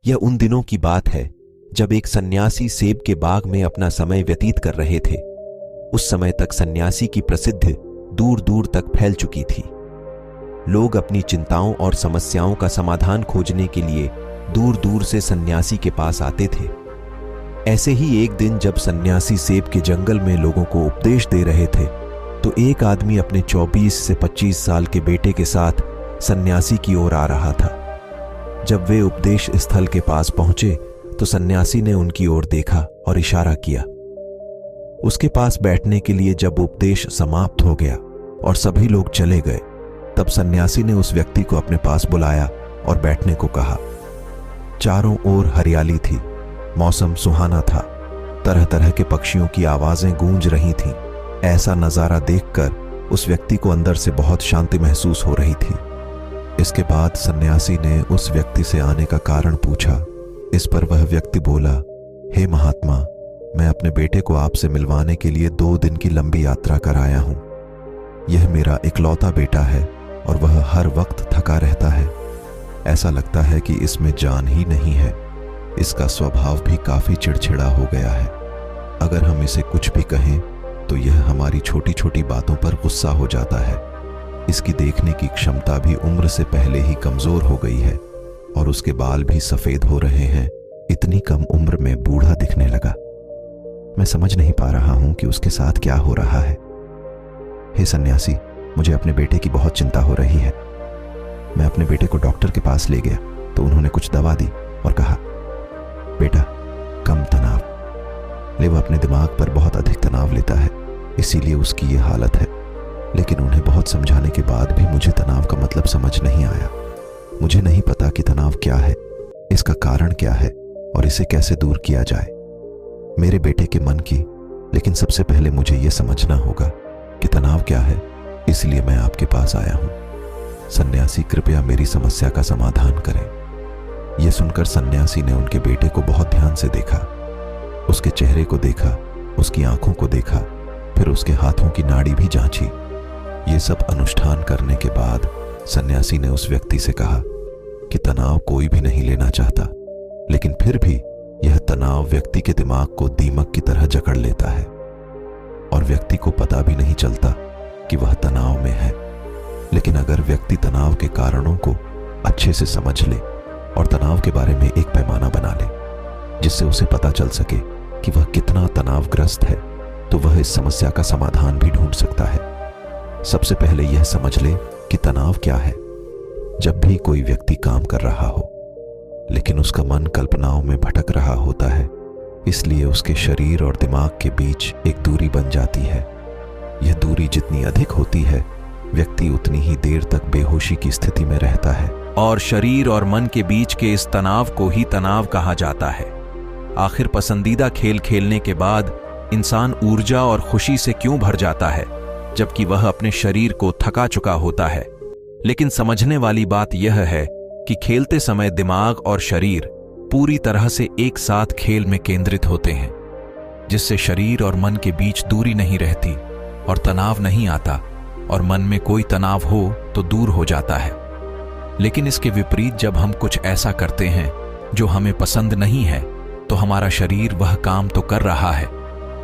यह उन दिनों की बात है जब एक सन्यासी सेब के बाग में अपना समय व्यतीत कर रहे थे। उस समय तक सन्यासी की प्रसिद्धि दूर दूर तक फैल चुकी थी। लोग अपनी चिंताओं और समस्याओं का समाधान खोजने के लिए दूर दूर से सन्यासी के पास आते थे। ऐसे ही एक दिन जब सन्यासी सेब के जंगल में लोगों को उपदेश दे रहे थे, तो एक आदमी अपने 24 से 25 साल के बेटे के साथ सन्यासी की ओर आ रहा था। जब वे उपदेश स्थल के पास पहुंचे तो सन्यासी ने उनकी ओर देखा और इशारा किया। उसके पास बैठने के लिए जब उपदेश समाप्त हो गया और सभी लोग चले गए, तब सन्यासी ने उस व्यक्ति को अपने पास बुलाया और बैठने को कहा। चारों ओर हरियाली थी, मौसम सुहाना था, तरह तरह के पक्षियों की आवाजें गूंज रही थीं। ऐसा नजारा देखकर उस व्यक्ति को अंदर से बहुत शांति महसूस हो रही थी। इसके बाद सन्यासी ने उस व्यक्ति से आने का कारण पूछा। इस पर वह व्यक्ति बोला, हे महात्मा, मैं अपने बेटे को आपसे मिलवाने के लिए 2 दिन की लंबी यात्रा कर आया हूं। यह मेरा इकलौता बेटा है और वह हर वक्त थका रहता है। ऐसा लगता है कि इसमें जान ही नहीं है। इसका स्वभाव भी काफी चिड़चिड़ा हो गया है। अगर हम इसे कुछ भी कहें तो यह हमारी छोटी छोटी बातों पर गुस्सा हो जाता है। इसकी देखने की क्षमता भी उम्र से पहले ही कमजोर हो गई है और उसके बाल भी सफेद हो रहे हैं। इतनी कम उम्र में बूढ़ा दिखने लगा। मैं समझ नहीं पा रहा हूं कि उसके साथ क्या हो रहा है। हे सन्यासी, मुझे अपने बेटे की बहुत चिंता हो रही है। मैं अपने बेटे को डॉक्टर के पास ले गया तो उन्होंने कुछ दवा दी और कहा, बेटा, कम तनाव ले। वह अपने दिमाग पर बहुत अधिक तनाव लेता है, इसीलिए उसकी ये हालत है। लेकिन उन्हें बहुत समझाने के बाद भी मुझे तनाव का मतलब समझ नहीं आया। मुझे नहीं पता कि तनाव क्या है, इसका कारण क्या है और इसे कैसे दूर किया जाए मेरे बेटे के मन की। लेकिन सबसे पहले मुझे यह समझना होगा कि तनाव क्या है, इसलिए मैं आपके पास आया हूं। सन्यासी, कृपया मेरी समस्या का समाधान करें। यह सुनकर सन्यासी ने उनके बेटे को बहुत ध्यान से देखा। उसके चेहरे को देखा, उसकी आंखों को देखा, फिर उसके हाथों की नाड़ी भी जांची। ये सब अनुष्ठान करने के बाद सन्यासी ने उस व्यक्ति से कहा कि तनाव कोई भी नहीं लेना चाहता, लेकिन फिर भी यह तनाव व्यक्ति के दिमाग को दीमक की तरह जकड़ लेता है और व्यक्ति को पता भी नहीं चलता कि वह तनाव में है। लेकिन अगर व्यक्ति तनाव के कारणों को अच्छे से समझ ले और तनाव के बारे में एक पैमाना बना ले जिससे उसे पता चल सके कि वह कितना तनावग्रस्त है, तो वह इस समस्या का समाधान भी ढूंढ सकता है। सबसे पहले यह समझ ले कि तनाव क्या है। जब भी कोई व्यक्ति काम कर रहा हो लेकिन उसका मन कल्पनाओं में भटक रहा होता है, इसलिए उसके शरीर और दिमाग के बीच एक दूरी बन जाती है। यह दूरी जितनी अधिक होती है, व्यक्ति उतनी ही देर तक बेहोशी की स्थिति में रहता है और शरीर और मन के बीच के इस तनाव को ही तनाव कहा जाता है। आखिर पसंदीदा खेल खेलने के बाद इंसान ऊर्जा और खुशी से क्यों भर जाता है, जबकि वह अपने शरीर को थका चुका होता है। लेकिन समझने वाली बात यह है कि खेलते समय दिमाग और शरीर पूरी तरह से एक साथ खेल में केंद्रित होते हैं, जिससे शरीर और मन के बीच दूरी नहीं रहती और तनाव नहीं आता, और मन में कोई तनाव हो तो दूर हो जाता है। लेकिन इसके विपरीत जब हम कुछ ऐसा करते हैं जो हमें पसंद नहीं है, तो हमारा शरीर वह काम तो कर रहा है,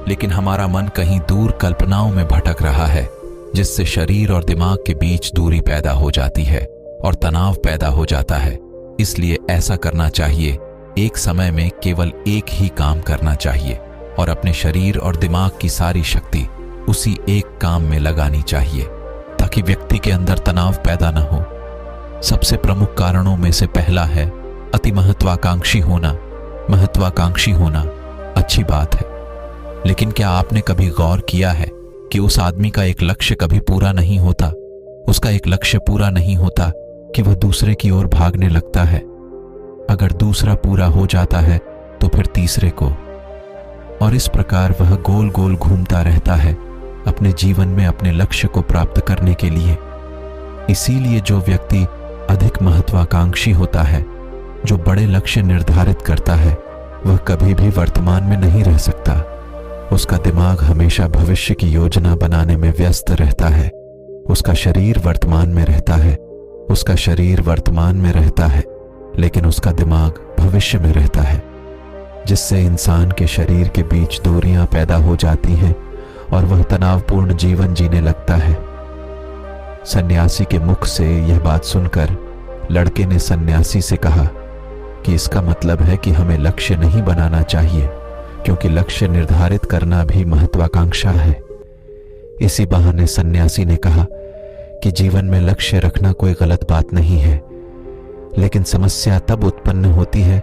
लेकिन हमारा मन कहीं दूर कल्पनाओं में भटक रहा है, जिससे शरीर और दिमाग के बीच दूरी पैदा हो जाती है और तनाव पैदा हो जाता है। इसलिए ऐसा करना चाहिए, एक समय में केवल एक ही काम करना चाहिए और अपने शरीर और दिमाग की सारी शक्ति उसी एक काम में लगानी चाहिए, ताकि व्यक्ति के अंदर तनाव पैदा न हो। सबसे प्रमुख कारणों में से पहला है अति महत्वाकांक्षी होना। महत्वाकांक्षी होना अच्छी बात है, लेकिन क्या आपने कभी गौर किया है कि उस आदमी का एक लक्ष्य कभी पूरा नहीं होता? उसका एक लक्ष्य पूरा नहीं होता कि वह दूसरे की ओर भागने लगता है। अगर दूसरा पूरा हो जाता है तो फिर तीसरे को, और इस प्रकार वह गोल गोल घूमता रहता है अपने जीवन में अपने लक्ष्य को प्राप्त करने के लिए। इसीलिए जो व्यक्ति अधिक महत्वाकांक्षी होता है, जो बड़े लक्ष्य निर्धारित करता है, वह कभी भी वर्तमान में नहीं रह सकता। उसका दिमाग हमेशा भविष्य की योजना बनाने में व्यस्त रहता है। उसका शरीर वर्तमान में रहता है। उसका शरीर वर्तमान में रहता है लेकिन उसका दिमाग भविष्य में रहता है, जिससे इंसान के शरीर के बीच दूरियां पैदा हो जाती हैं और वह तनावपूर्ण जीवन जीने लगता है। सन्यासी के मुख से यह बात सुनकर लड़के ने सन्यासी से कहा कि इसका मतलब है कि हमें लक्ष्य नहीं बनाना चाहिए, क्योंकि लक्ष्य निर्धारित करना भी महत्वाकांक्षा है। इसी बहाने सन्यासी ने कहा कि जीवन में लक्ष्य रखना कोई गलत बात नहीं है, लेकिन समस्या तब उत्पन्न होती है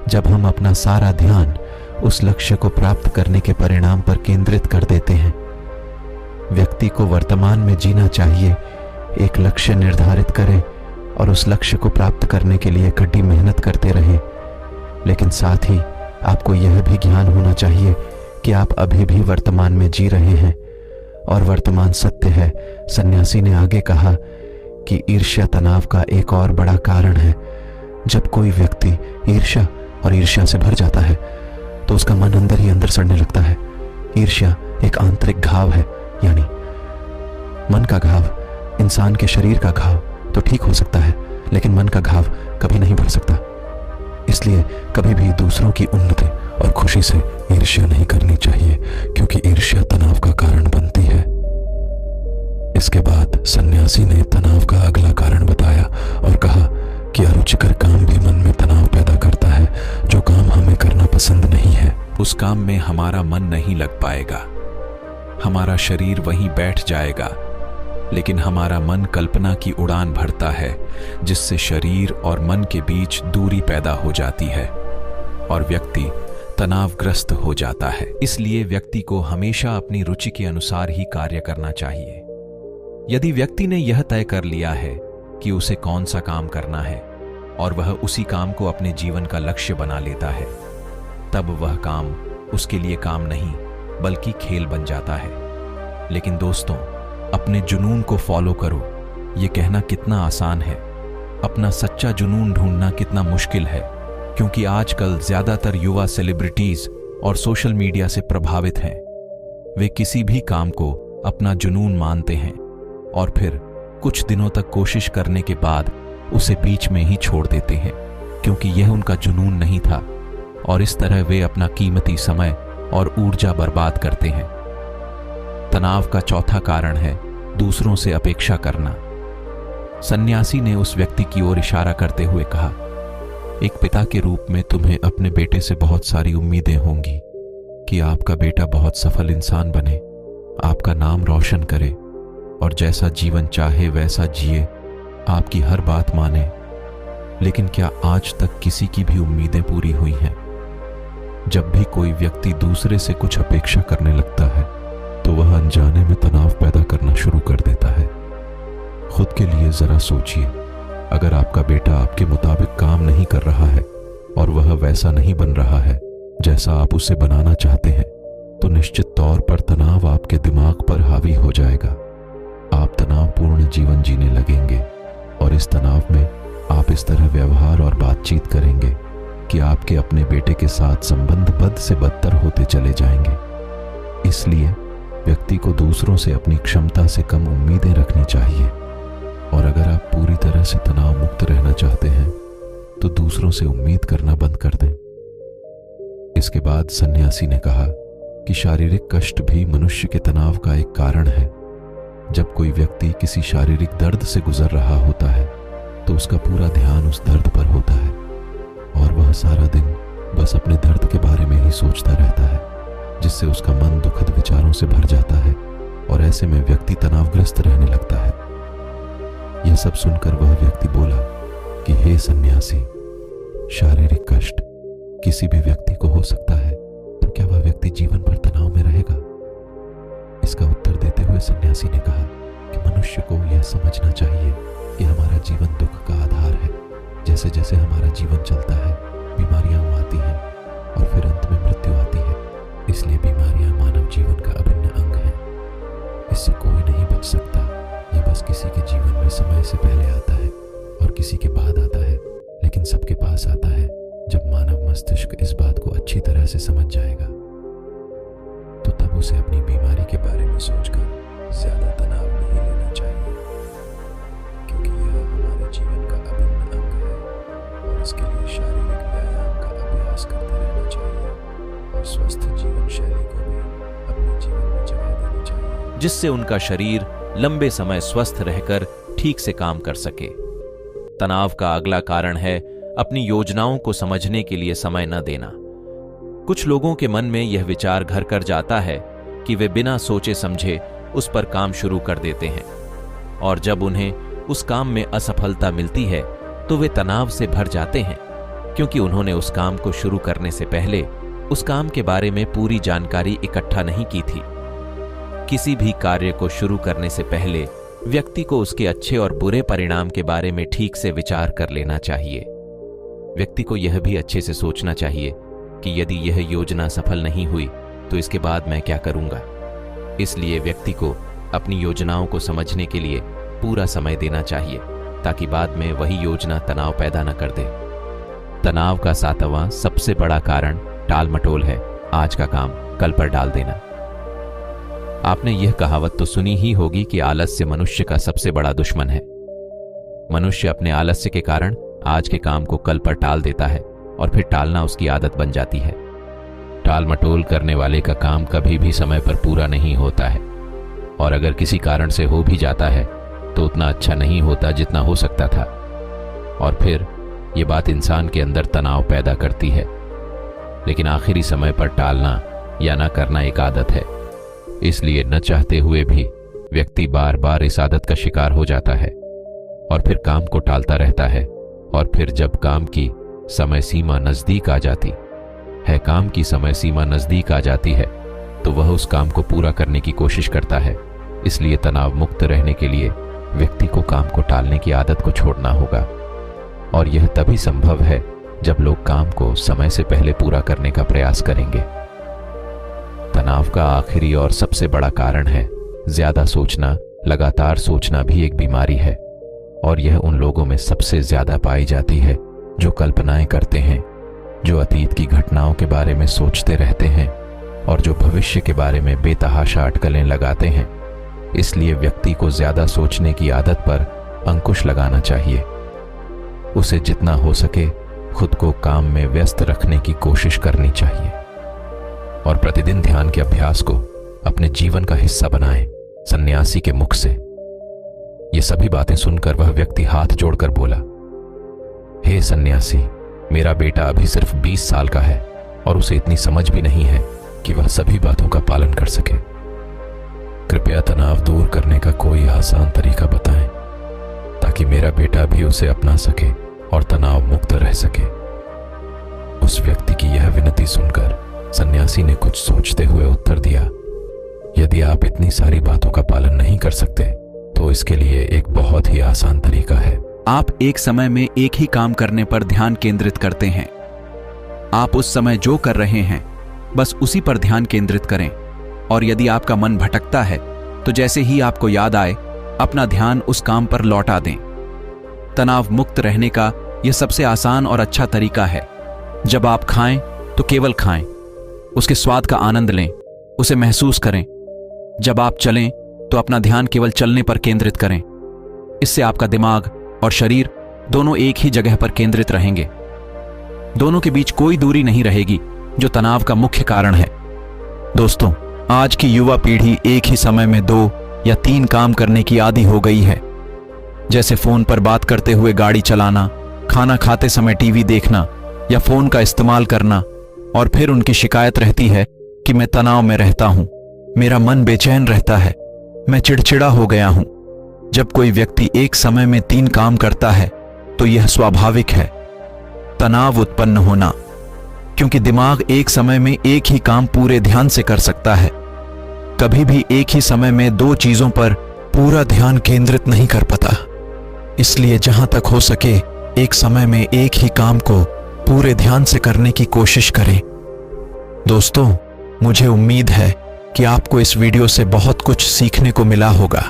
जब हम अपना सारा ध्यान उस लक्ष्य को प्राप्त करने के परिणाम पर केंद्रित कर देते हैं। व्यक्ति को वर्तमान में जीना चाहिए, एक लक्ष्य निर्धारित करें और उस लक्ष्य को प्राप्त करने के लिए कड़ी मेहनत करते रहें। लेकिन साथ ही आपको यह भी ज्ञान होना चाहिए कि आप अभी भी वर्तमान में जी रहे हैं और वर्तमान सत्य है। सन्यासी ने आगे कहा कि ईर्ष्या तनाव का एक और बड़ा कारण है। जब कोई व्यक्ति ईर्ष्या से भर जाता है तो उसका मन अंदर ही अंदर सड़ने लगता है। ईर्ष्या एक आंतरिक घाव है, यानी मन का घाव। इंसान के शरीर का घाव तो ठीक हो सकता है, लेकिन मन का घाव कभी नहीं भर सकता। इसलिए कभी भी दूसरों की उन्नति और खुशी से ईर्ष्या नहीं करनी चाहिए, क्योंकि ईर्ष्या तनाव का कारण बनती है। इसके बाद सन्यासी ने तनाव का अगला कारण बताया और कहा कि अरुचिकर काम भी मन में तनाव पैदा करता है। जो काम हमें करना पसंद नहीं है, उस काम में हमारा मन नहीं लग पाएगा। हमारा शरीर वहीं बैठ जाएगा, लेकिन हमारा मन कल्पना की उड़ान भरता है, जिससे शरीर और मन के बीच दूरी पैदा हो जाती है और व्यक्ति तनावग्रस्त हो जाता है। इसलिए व्यक्ति को हमेशा अपनी रुचि के अनुसार ही कार्य करना चाहिए। यदि व्यक्ति ने यह तय कर लिया है कि उसे कौन सा काम करना है और वह उसी काम को अपने जीवन का लक्ष्य बना लेता है, तब वह काम उसके लिए काम नहीं बल्कि खेल बन जाता है। लेकिन दोस्तों, अपने जुनून को फॉलो करो, ये कहना कितना आसान है। अपना सच्चा जुनून ढूंढना कितना मुश्किल है, क्योंकि आजकल ज्यादातर युवा सेलिब्रिटीज और सोशल मीडिया से प्रभावित हैं। वे किसी भी काम को अपना जुनून मानते हैं और फिर कुछ दिनों तक कोशिश करने के बाद उसे बीच में ही छोड़ देते हैं, क्योंकि यह उनका जुनून नहीं था, और इस तरह वे अपना कीमती समय और ऊर्जा बर्बाद करते हैं। तनाव का चौथा कारण है दूसरों से अपेक्षा करना। सन्यासी ने उस व्यक्ति की ओर इशारा करते हुए कहा, एक पिता के रूप में तुम्हें अपने बेटे से बहुत सारी उम्मीदें होंगी कि आपका बेटा बहुत सफल इंसान बने, आपका नाम रोशन करे और जैसा जीवन चाहे वैसा जिए, आपकी हर बात माने। लेकिन क्या आज तक किसी की भी उम्मीदें पूरी हुई हैं? जब भी कोई व्यक्ति दूसरे से कुछ अपेक्षा करने लगता है तो वह अनजाने में तनाव पैदा करना शुरू कर देता है। खुद के लिए जरा सोचिए, अगर आपका बेटा आपके मुताबिक काम नहीं कर रहा है और वह वैसा नहीं बन रहा है जैसा आप उसे बनाना चाहते हैं, तो निश्चित तौर पर तनाव आपके दिमाग पर हावी हो जाएगा। आप तनावपूर्ण जीवन जीने लगेंगे और इस तनाव में आप इस तरह व्यवहार और बातचीत करेंगे कि आपके अपने बेटे के साथ संबंध बद से बदतर होते चले जाएंगे। इसलिए व्यक्ति को दूसरों से अपनी क्षमता से कम उम्मीदें रखनी चाहिए, और अगर आप पूरी तरह से तनाव मुक्त रहना चाहते हैं तो दूसरों से उम्मीद करना बंद कर दें। इसके बाद सन्यासी ने कहा कि शारीरिक कष्ट भी मनुष्य के तनाव का एक कारण है। जब कोई व्यक्ति किसी शारीरिक दर्द से गुजर रहा होता है तो उसका पूरा ध्यान उस दर्द पर होता है और वह सारा दिन बस अपने दर्द के बारे में ही सोचता रहता है, जिससे उसका मन दुखद विचारों से भर जाता है और ऐसे में व्यक्ति तनावग्रस्त रहने लगता है। यह सब सुनकर वह व्यक्ति बोला कि हे सन्यासी, शारीरिक कष्ट किसी भी व्यक्ति को हो सकता है, तो क्या वह व्यक्ति जीवन भर तनाव में रहेगा? इसका उत्तर देते हुए सन्यासी ने कहा कि मनुष्य को यह समझना चाहिए कि हमारा जीवन दुख का आधार है। जैसे जैसे हमारा जीवन चलता है, बीमारियां आती हैं और फिर अंत में मृत्यु आती है। इसलिए बीमारियां मानव जीवन का अभिन्न अंग है। इससे कोई नहीं बच सकता। यह बस किसी के जीवन में समय से पहले आता है और किसी के बाद आता है, लेकिन सबके पास आता है जब मानव मस्तिष्क इस बात को अच्छी तरह से समझ जाएगा, तो तब उसे अपनी बीमारी के बारे में सोचकर ज्यादा तनाव नहीं लेना चाहिए, क्योंकि यह हमारे जीवन का अभिन्न अंग है और इसके लिए शारीरिक व्यायाम का अभ्यास करते रहना चाहिए और स्वस्थ जीवन शैली को भी अपने जीवन में जगह देनी चाहिए, जिससे उनका शरीर लंबे समय स्वस्थ रहकर ठीक से काम कर सके। तनाव का अगला कारण है अपनी योजनाओं को समझने के लिए समय न देना। कुछ लोगों के मन में यह विचार घर कर जाता है कि वे बिना सोचे समझे उस पर काम शुरू कर देते हैं, और जब उन्हें उस काम में असफलता मिलती है तो वे तनाव से भर जाते हैं, क्योंकि उन्होंने उस काम को शुरू करने से पहले उस काम के बारे में पूरी जानकारी इकट्ठा नहीं की थी। किसी भी कार्य को शुरू करने से पहले व्यक्ति को उसके अच्छे और बुरे परिणाम के बारे में ठीक से विचार कर लेना चाहिए। व्यक्ति को यह भी अच्छे से सोचना चाहिए कि यदि यह योजना सफल नहीं हुई तो इसके बाद मैं क्या करूंगा। इसलिए व्यक्ति को अपनी योजनाओं को समझने के लिए पूरा समय देना चाहिए, ताकि बाद में वही योजना तनाव पैदा न कर दे। तनाव का 7वां सबसे बड़ा कारण टाल मटोल है, आज का काम कल पर डाल देना। आपने यह कहावत तो सुनी ही होगी कि आलस्य मनुष्य का सबसे बड़ा दुश्मन है। मनुष्य अपने आलस्य के कारण आज के काम को कल पर टाल देता है और फिर टालना उसकी आदत बन जाती है। टाल मटोल करने वाले का काम कभी भी समय पर पूरा नहीं होता है, और अगर किसी कारण से हो भी जाता है तो उतना अच्छा नहीं होता जितना हो सकता था, और फिर ये बात इंसान के अंदर तनाव पैदा करती है। लेकिन आखिरी समय पर टालना या ना करना एक आदत है, इसलिए न चाहते हुए भी व्यक्ति बार बार इस आदत का शिकार हो जाता है और फिर काम को टालता रहता है। और फिर जब काम की समय सीमा नजदीक आ जाती है, तो वह उस काम को पूरा करने की कोशिश करता है। इसलिए तनाव मुक्त रहने के लिए व्यक्ति को काम को टालने की आदत को छोड़ना होगा, और यह तभी संभव है जब लोग काम को समय से पहले पूरा करने का प्रयास करेंगे। तनाव का आखिरी और सबसे बड़ा कारण है ज्यादा सोचना। लगातार सोचना भी एक बीमारी है, और यह उन लोगों में सबसे ज्यादा पाई जाती है जो कल्पनाएं करते हैं, जो अतीत की घटनाओं के बारे में सोचते रहते हैं और जो भविष्य के बारे में बेतहाशा अटकलें लगाते हैं। इसलिए व्यक्ति को ज्यादा सोचने की आदत पर अंकुश लगाना चाहिए। उसे जितना हो सके खुद को काम में व्यस्त रखने की कोशिश करनी चाहिए, और प्रतिदिन ध्यान के अभ्यास को अपने जीवन का हिस्सा बनाएं। सन्यासी के मुख से ये सभी बातें सुनकर वह व्यक्ति हाथ जोड़कर बोला, हे सन्यासी, मेरा बेटा अभी सिर्फ 20 साल का है और उसे इतनी समझ भी नहीं है कि वह सभी बातों का पालन कर सके। कृपया तनाव दूर करने का कोई आसान तरीका बताएं, ताकि मेरा बेटा भी उसे अपना सके और तनाव मुक्त रह सके। उस व्यक्ति की यह विनती सुनकर सन्यासी ने कुछ सोचते हुए उत्तर दिया, यदि आप इतनी सारी बातों का पालन नहीं कर सकते तो इसके लिए एक बहुत ही आसान तरीका है। आप एक समय में एक ही काम करने पर ध्यान केंद्रित करते हैं। आप उस समय जो कर रहे हैं बस उसी पर ध्यान केंद्रित करें, और यदि आपका मन भटकता है तो जैसे ही आपको याद आए अपना ध्यान उस काम पर लौटा दें। तनाव मुक्त रहने का यह सबसे आसान और अच्छा तरीका है। जब आप खाएं तो केवल खाएं, उसके स्वाद का आनंद लें, उसे महसूस करें। जब आप चलें तो अपना ध्यान केवल चलने पर केंद्रित करें। इससे आपका दिमाग और शरीर दोनों एक ही जगह पर केंद्रित रहेंगे। दोनों के बीच कोई दूरी नहीं रहेगी, जो तनाव का मुख्य कारण है। दोस्तों, आज की युवा पीढ़ी एक ही समय में 2 या 3 काम करने की आदी हो गई है, जैसे फोन पर बात करते हुए गाड़ी चलाना, खाना खाते समय टीवी देखना या फोन का इस्तेमाल करना। और फिर उनकी शिकायत रहती है कि मैं तनाव में रहता हूं, मेरा मन बेचैन रहता है, मैं चिड़चिड़ा हो गया हूं। जब कोई व्यक्ति एक समय में 3 काम करता है तो यह स्वाभाविक है तनाव उत्पन्न होना, क्योंकि दिमाग एक समय में एक ही काम पूरे ध्यान से कर सकता है। कभी भी एक ही समय में 2 चीजों पर पूरा ध्यान केंद्रित नहीं कर पाता। इसलिए जहां तक हो सके एक समय में एक ही काम को पूरे ध्यान से करने की कोशिश करें। दोस्तों, मुझे उम्मीद है कि आपको इस वीडियो से बहुत कुछ सीखने को मिला होगा।